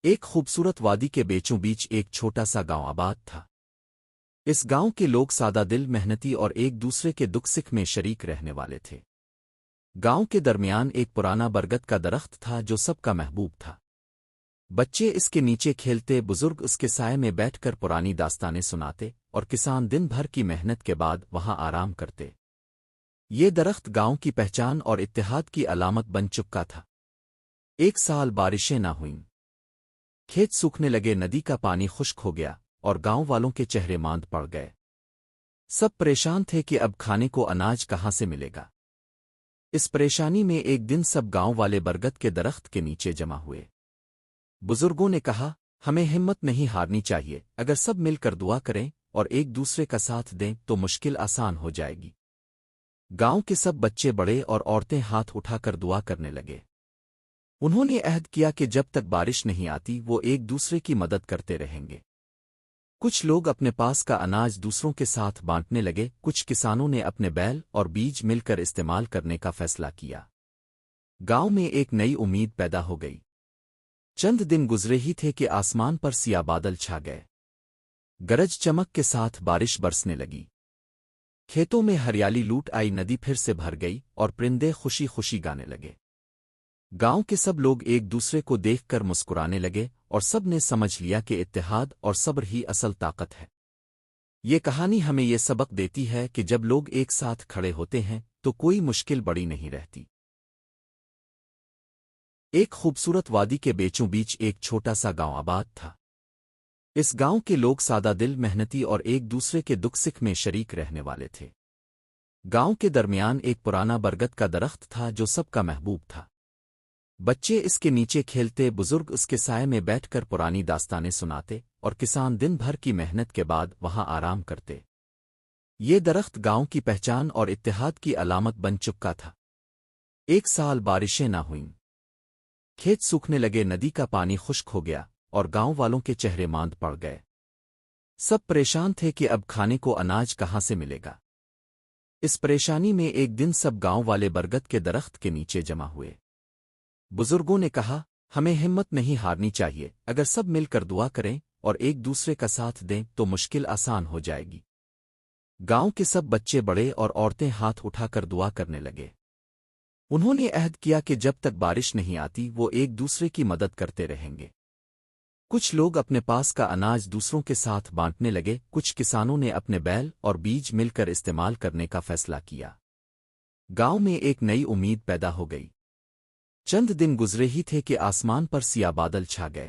ایک خوبصورت وادی کے بیچوں بیچ ایک چھوٹا سا گاؤں آباد تھا۔ اس گاؤں کے لوگ سادہ دل، محنتی اور ایک دوسرے کے دکھ سکھ میں شریک رہنے والے تھے۔ گاؤں کے درمیان ایک پرانا برگد کا درخت تھا جو سب کا محبوب تھا۔ بچے اس کے نیچے کھیلتے، بزرگ اس کے سائے میں بیٹھ کر پرانی داستانیں سناتے، اور کسان دن بھر کی محنت کے بعد وہاں آرام کرتے۔ یہ درخت گاؤں کی پہچان اور اتحاد کی علامت بن چکا تھا۔ ایک سال بارشیں نہ ہوئیں، کھیت سوکھنے لگے، ندی کا پانی خشک ہو گیا، اور گاؤں والوں کے چہرے ماند پڑ گئے۔ سب پریشان تھے کہ اب کھانے کو اناج کہاں سے ملے گا۔ اس پریشانی میں ایک دن سب گاؤں والے برگد کے درخت کے نیچے جمع ہوئے۔ بزرگوں نے کہا، ہمیں ہمت نہیں ہارنی چاہیے، اگر سب مل کر دعا کریں اور ایک دوسرے کا ساتھ دیں تو مشکل آسان ہو جائے گی۔ گاؤں کے سب بچے، بڑے اور عورتیں ہاتھ اٹھا کر دعا کرنے لگے۔ انہوں نے عہد کیا کہ جب تک بارش نہیں آتی وہ ایک دوسرے کی مدد کرتے رہیں گے۔ کچھ لوگ اپنے پاس کا اناج دوسروں کے ساتھ بانٹنے لگے، کچھ کسانوں نے اپنے بیل اور بیج مل کر استعمال کرنے کا فیصلہ کیا۔ گاؤں میں ایک نئی امید پیدا ہو گئی۔ چند دن گزرے ہی تھے کہ آسمان پر سیاہ بادل چھا گئے۔ گرج چمک کے ساتھ بارش برسنے لگی۔ کھیتوں میں ہریالی لوٹ آئی، ندی پھر سے بھر گئی، اور پرندے خوشی خوشی گانے لگے۔ گاؤں کے سب لوگ ایک دوسرے کو دیکھ کر مسکرانے لگے، اور سب نے سمجھ لیا کہ اتحاد اور صبر ہی اصل طاقت ہے۔ یہ کہانی ہمیں یہ سبق دیتی ہے کہ جب لوگ ایک ساتھ کھڑے ہوتے ہیں تو کوئی مشکل بڑی نہیں رہتی۔ ایک خوبصورت وادی کے بیچوں بیچ ایک چھوٹا سا گاؤں آباد تھا۔ اس گاؤں کے لوگ سادہ دل، محنتی اور ایک دوسرے کے دکھ سکھ میں شریک رہنے والے تھے۔ گاؤں کے درمیان ایک پرانا برگد کا درخت تھا جو سب کا محبوب تھا۔ بچے اس کے نیچے کھیلتے، بزرگ اس کے سائے میں بیٹھ کر پرانی داستانیں سناتے، اور کسان دن بھر کی محنت کے بعد وہاں آرام کرتے۔ یہ درخت گاؤں کی پہچان اور اتحاد کی علامت بن چکا تھا۔ ایک سال بارشیں نہ ہوئیں، کھیت سوکھنے لگے، ندی کا پانی خشک ہو گیا، اور گاؤں والوں کے چہرے ماند پڑ گئے۔ سب پریشان تھے کہ اب کھانے کو اناج کہاں سے ملے گا۔ اس پریشانی میں ایک دن سب گاؤں والے برگد کے درخت کے نیچے جمع ہوئے۔ بزرگوں نے کہا، ہمیں ہمت نہیں ہارنی چاہیے، اگر سب مل کر دعا کریں اور ایک دوسرے کا ساتھ دیں تو مشکل آسان ہو جائے گی۔ گاؤں کے سب بچے، بڑے اور عورتیں ہاتھ اٹھا کر دعا کرنے لگے۔ انہوں نے عہد کیا کہ جب تک بارش نہیں آتی وہ ایک دوسرے کی مدد کرتے رہیں گے۔ کچھ لوگ اپنے پاس کا اناج دوسروں کے ساتھ بانٹنے لگے، کچھ کسانوں نے اپنے بیل اور بیج مل کر استعمال کرنے کا فیصلہ کیا۔ گاؤں میں ایک نئی امید پیدا ہو گئی۔ چند دن گزرے ہی تھے کہ آسمان پر سیاہ بادل چھا گئے۔